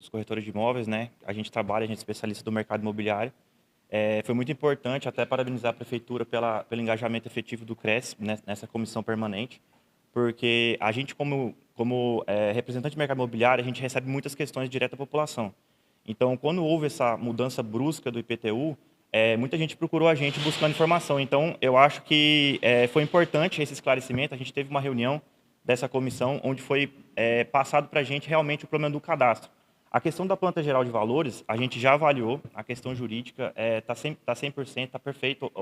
Os corretores de imóveis, né? A gente trabalha, a gente é especialista do mercado imobiliário. Foi muito importante, até parabenizar a prefeitura pelo engajamento efetivo do CRES nessa comissão permanente, porque a gente, como representante do mercado imobiliário, a gente recebe muitas questões direto da população. Então, quando houve essa mudança brusca do IPTU, muita gente procurou a gente buscando informação. Então, eu acho que foi importante esse esclarecimento. A gente teve uma reunião dessa comissão, onde foi passado para a gente realmente o problema do cadastro. A questão da planta geral de valores, a gente já avaliou, a questão jurídica está 100%, está perfeito,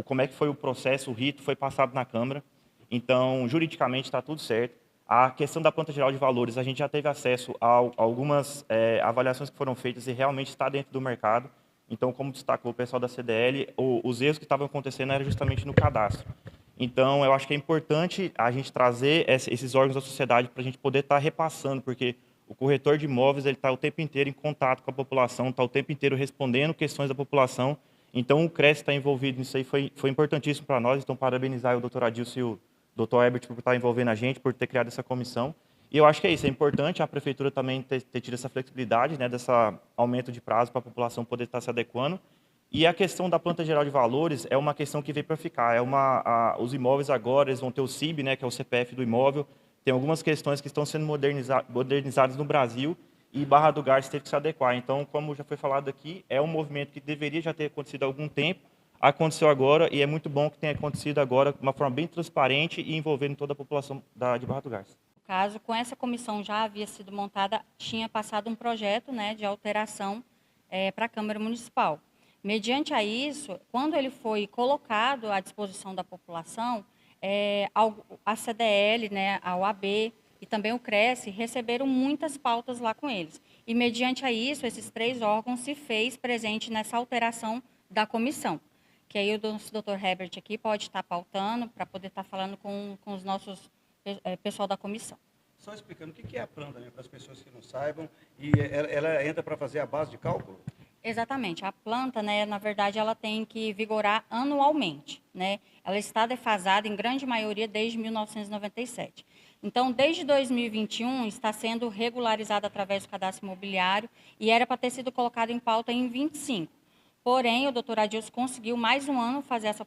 como é que foi o processo, o rito foi passado na Câmara, então, juridicamente está tudo certo. A questão da planta geral de valores, a gente já teve acesso a algumas avaliações que foram feitas e realmente está dentro do mercado. Então, como destacou o pessoal da CDL, os erros que estavam acontecendo eram justamente no cadastro. Então, eu acho que é importante a gente trazer esses órgãos da sociedade para a gente poder estar repassando, porque o corretor de imóveis ele está o tempo inteiro em contato com a população, está o tempo inteiro respondendo questões da população. Então, o CRES está envolvido nisso aí, foi importantíssimo para nós. Então, parabenizar o doutor Adilson e o doutor Herbert por estar envolvendo a gente, por ter criado essa comissão. E eu acho que é isso, é importante a prefeitura também ter tido essa flexibilidade, né, desse aumento de prazo para a população poder estar se adequando. E a questão da planta geral de valores é uma questão que veio para ficar. Os imóveis agora eles vão ter o CIB, né, que é o CPF do imóvel. Tem algumas questões que estão sendo modernizadas no Brasil e Barra do Garça teve que se adequar. Então, como já foi falado aqui, é um movimento que deveria já ter acontecido há algum tempo, aconteceu agora e é muito bom que tenha acontecido agora de uma forma bem transparente e envolvendo toda a população de Barra do Garça. No caso, com essa comissão já havia sido montada, tinha passado um projeto, né, de alteração para a Câmara Municipal. Mediante a isso, quando ele foi colocado à disposição da população, a CDL, né, a OAB e também o CRES receberam muitas pautas lá com eles. E, mediante a isso, esses três órgãos se fez presente nessa alteração da comissão. Que aí o doutor Herbert aqui pode estar pautando para poder estar falando com os nossos pessoal da comissão. Só explicando o que é a planta, né, para as pessoas que não saibam, e ela entra para fazer a base de cálculo? Exatamente. A planta, né, na verdade, ela tem que vigorar anualmente, né? Ela está defasada, em grande maioria, desde 1997. Então, desde 2021, está sendo regularizada através do cadastro imobiliário e era para ter sido colocada em pauta em 25. Porém, o doutor Adilson conseguiu mais um ano fazer essa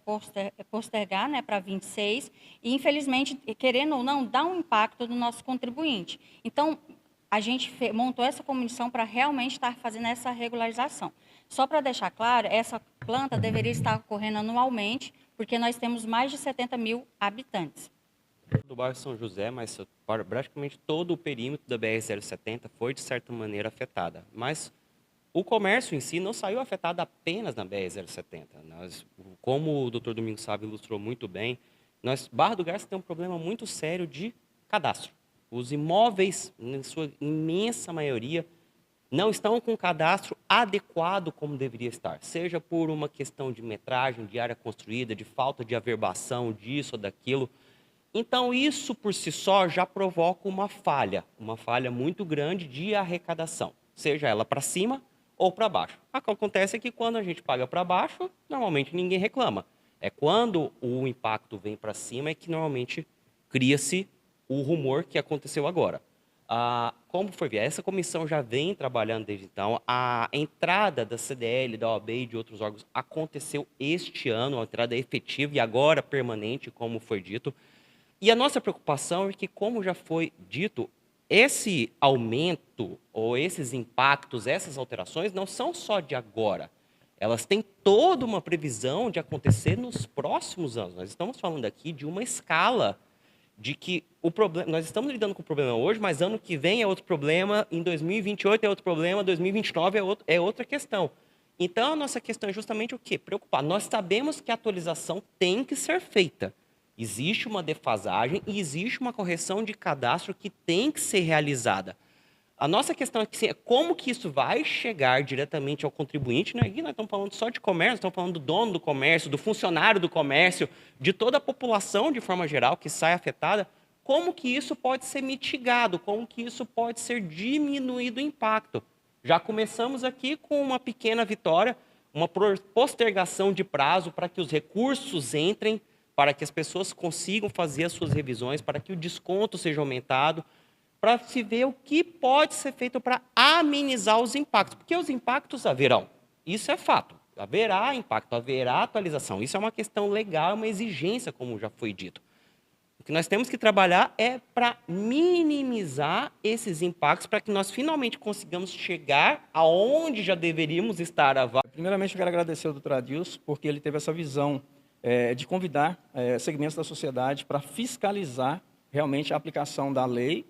postergar, né, para 26, e infelizmente, querendo ou não, dá um impacto no nosso contribuinte. Então, a gente montou essa comissão para realmente estar fazendo essa regularização. Só para deixar claro, essa planta deveria estar ocorrendo anualmente, porque nós temos mais de 70 mil habitantes. Do bairro São José, mas praticamente todo o perímetro da BR-070 foi, de certa maneira, afetada. Mas o comércio em si não saiu afetado apenas na BR-070. Como o doutor Domingos Sávio ilustrou muito bem, Barra do Garça tem um problema muito sério de cadastro. Os imóveis, em sua imensa maioria, não estão com o cadastro adequado como deveria estar. Seja por uma questão de metragem, de área construída, de falta de averbação, disso ou daquilo. Então, isso por si só já provoca uma falha muito grande de arrecadação. Seja ela para cima ou para baixo. O que acontece é que quando a gente paga para baixo, normalmente ninguém reclama. É quando o impacto vem para cima é que normalmente cria-se o rumor que aconteceu agora. Como foi ver? Essa comissão já vem trabalhando desde então. A entrada da CDL, da OAB e de outros órgãos aconteceu este ano, a entrada efetiva e agora permanente, como foi dito. E a nossa preocupação é que, como já foi dito, esse aumento ou esses impactos, essas alterações, não são só de agora. Elas têm toda uma previsão de acontecer nos próximos anos. Nós estamos falando aqui de uma escala de que o problema, nós estamos lidando com o problema hoje, mas ano que vem é outro problema, em 2028 é outro problema, 2029 é outra questão. Então, a nossa questão é justamente o quê? Preocupar. Nós sabemos que a atualização tem que ser feita, Existe uma defasagem e existe uma correção de cadastro que tem que ser realizada. A nossa questão aqui é como que isso vai chegar diretamente ao contribuinte, né? Aqui nós estamos falando só de comércio, estamos falando do dono do comércio, do funcionário do comércio, de toda a população de forma geral que sai afetada. Como que isso pode ser mitigado? Como que isso pode ser diminuído o impacto? Já começamos aqui com uma pequena vitória, uma postergação de prazo para que os recursos entrem, para que as pessoas consigam fazer as suas revisões, para que o desconto seja aumentado, para se ver o que pode ser feito para amenizar os impactos. Porque os impactos haverão, isso é fato. Haverá impacto, haverá atualização. Isso é uma questão legal, é uma exigência, como já foi dito. O que nós temos que trabalhar é para minimizar esses impactos, para que nós finalmente consigamos chegar aonde já deveríamos estar. Primeiramente, eu quero agradecer ao Dr. Adilson, porque ele teve essa visão de convidar segmentos da sociedade para fiscalizar realmente a aplicação da lei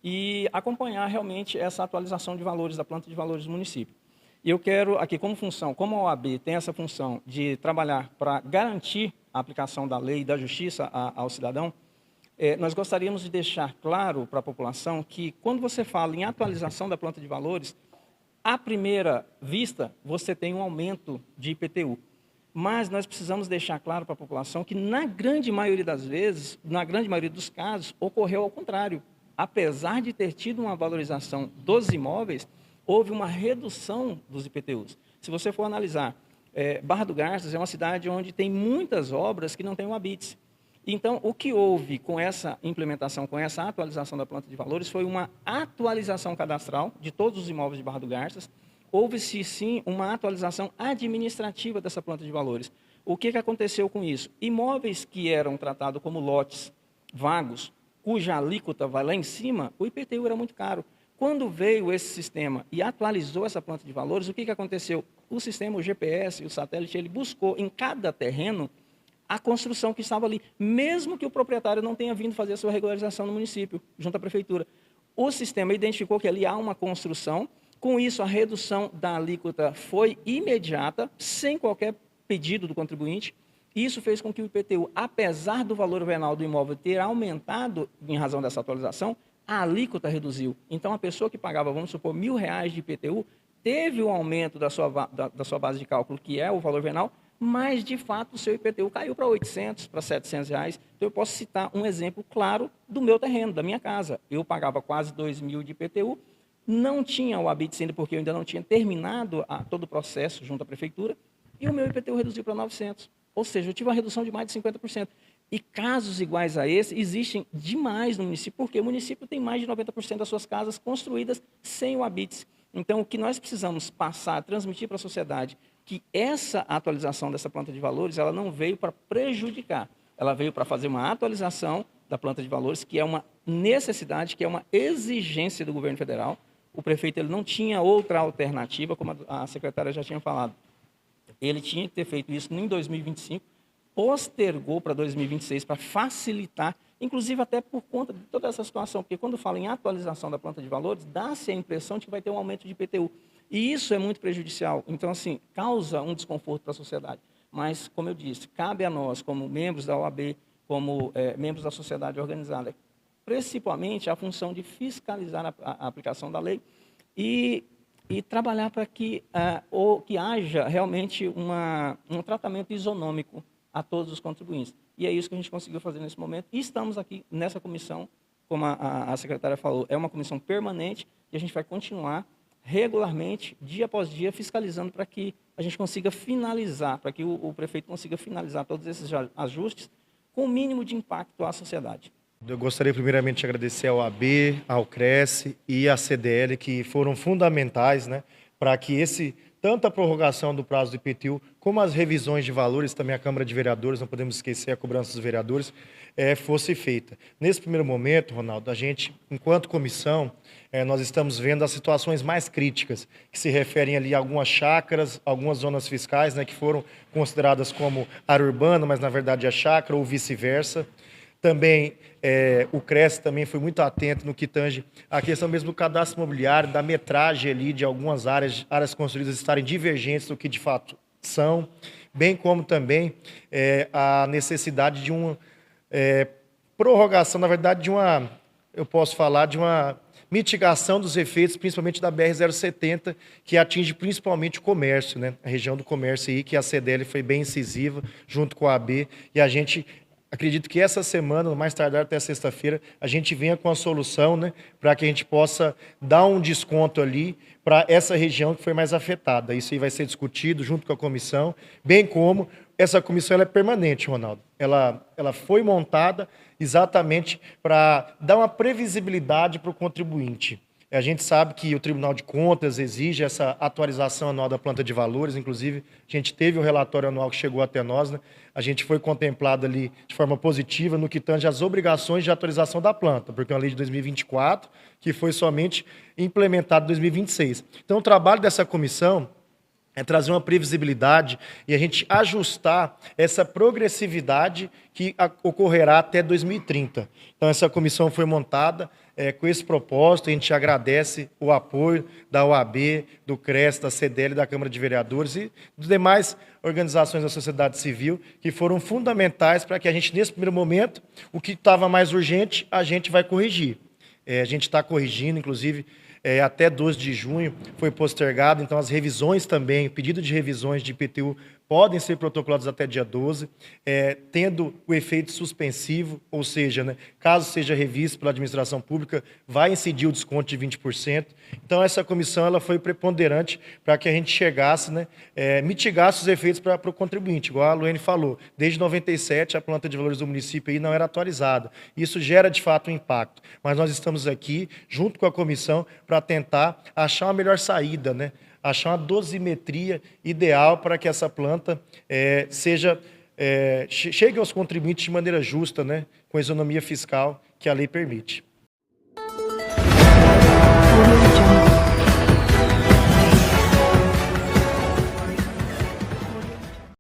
e acompanhar realmente essa atualização de valores da planta de valores do município. E eu quero aqui, como a OAB tem essa função de trabalhar para garantir a aplicação da lei e da justiça ao cidadão, nós gostaríamos de deixar claro para a população que, quando você fala em atualização da planta de valores, à primeira vista, você tem um aumento de IPTU. Mas nós precisamos deixar claro para a população que, na grande maioria das vezes, na grande maioria dos casos, ocorreu ao contrário. Apesar de ter tido uma valorização dos imóveis, houve uma redução dos IPTUs. Se você for analisar, Barra do Garças é uma cidade onde tem muitas obras que não têm o habite. Então, o que houve com essa implementação, com essa atualização da planta de valores, foi uma atualização cadastral de todos os imóveis de Barra do Garças. Houve-se, sim, uma atualização administrativa dessa planta de valores. O que aconteceu com isso? Imóveis que eram tratados como lotes vagos, cuja alíquota vai lá em cima, o IPTU era muito caro. Quando veio esse sistema e atualizou essa planta de valores, o que aconteceu? O sistema, o GPS, o satélite, ele buscou em cada terreno a construção que estava ali, mesmo que o proprietário não tenha vindo fazer a sua regularização no município, junto à prefeitura. O sistema identificou que ali há uma construção, com isso a redução da alíquota foi imediata, sem qualquer pedido do contribuinte. Isso fez com que o IPTU, apesar do valor venal do imóvel ter aumentado em razão dessa atualização, a alíquota reduziu. Então, a pessoa que pagava, vamos supor, R$1.000 de IPTU, teve um aumento da sua base de cálculo, que é o valor venal, mas, de fato, o seu IPTU caiu para R$800, para R$700. Então, eu posso citar um exemplo claro do meu terreno, da minha casa. Eu pagava quase R$2.000 de IPTU, não tinha o habite ainda, porque eu ainda não tinha terminado todo o processo junto à prefeitura, e o meu IPTU reduziu para R$900. Ou seja, eu tive uma redução de mais de 50%. E casos iguais a esse existem demais no município, porque o município tem mais de 90% das suas casas construídas sem o habite. Então, o que nós precisamos passar, transmitir para a sociedade, que essa atualização dessa planta de valores, ela não veio para prejudicar, ela veio para fazer uma atualização da planta de valores, que é uma necessidade, que é uma exigência do governo federal. O prefeito ele não tinha outra alternativa, como a secretária já tinha falado. Ele tinha que ter feito isso em 2025, postergou para 2026 para facilitar, inclusive até por conta de toda essa situação, porque quando fala em atualização da planta de valores, dá-se a impressão de que vai ter um aumento de IPTU. E isso é muito prejudicial. Então, assim, causa um desconforto para a sociedade. Mas, como eu disse, cabe a nós, como membros da OAB, como membros da sociedade organizada, principalmente a função de fiscalizar a aplicação da lei e trabalhar para que haja realmente um tratamento isonômico a todos os contribuintes. E é isso que a gente conseguiu fazer nesse momento. E estamos aqui nessa comissão, como a secretária falou, é uma comissão permanente e a gente vai continuar regularmente, dia após dia, fiscalizando para que a gente consiga finalizar, para que o prefeito consiga finalizar todos esses ajustes com o mínimo de impacto à sociedade. Eu gostaria primeiramente de agradecer ao AB, ao CRES e à CDL, que foram fundamentais, né, para que tanto a prorrogação do prazo do IPTU, como as revisões de valores, também a Câmara de Vereadores, não podemos esquecer a cobrança dos vereadores, fosse feita. Nesse primeiro momento, Ronaldo, a gente, enquanto comissão, nós estamos vendo as situações mais críticas, que se referem ali a algumas chácaras, algumas zonas fiscais, né, que foram consideradas como área urbana, mas na verdade é chácara ou vice-versa. Também o CRES também foi muito atento no que tange a questão mesmo do cadastro imobiliário, da metragem ali de algumas áreas construídas estarem divergentes do que de fato são, bem como também a necessidade de prorrogação, na verdade, eu posso falar de uma mitigação dos efeitos, principalmente da BR-070, que atinge principalmente o comércio, né? A região do comércio aí, que a CDL foi bem incisiva, junto com a AB, e a gente acredito que essa semana, no mais tardar até sexta-feira, a gente venha com a solução, né, para que a gente possa dar um desconto ali para essa região que foi mais afetada. Isso aí vai ser discutido junto com a comissão, bem como essa comissão ela é permanente, Ronaldo. Ela foi montada exatamente para dar uma previsibilidade para o contribuinte. A gente sabe que o Tribunal de Contas exige essa atualização anual da planta de valores, inclusive a gente teve o relatório anual que chegou até nós, né? A gente foi contemplado ali de forma positiva no que tange às obrigações de atualização da planta, porque é uma lei de 2024 que foi somente implementada em 2026. Então o trabalho dessa comissão é trazer uma previsibilidade e a gente ajustar essa progressividade que ocorrerá até 2030. Então, essa comissão foi montada com esse propósito. A gente agradece o apoio da OAB, do CRES, da CDL, da Câmara de Vereadores e das demais organizações da sociedade civil que foram fundamentais para que a gente, nesse primeiro momento, o que estava mais urgente, a gente vai corrigir. A gente está corrigindo, inclusive, até 12 de junho foi postergado, então as revisões também, o pedido de revisões de IPTU podem ser protocolados até dia 12, tendo o efeito suspensivo, ou seja, né, caso seja revisto pela administração pública, vai incidir o desconto de 20%. Então, essa comissão ela foi preponderante para que a gente chegasse, né, mitigasse os efeitos para o contribuinte. Igual a Luene falou, desde 97 a planta de valores do município aí não era atualizada. Isso gera, de fato, um impacto. Mas nós estamos aqui, junto com a comissão, para tentar achar uma melhor saída, né? Achar uma dosimetria ideal para que essa planta chegue aos contribuintes de maneira justa, né, com a isonomia fiscal que a lei permite.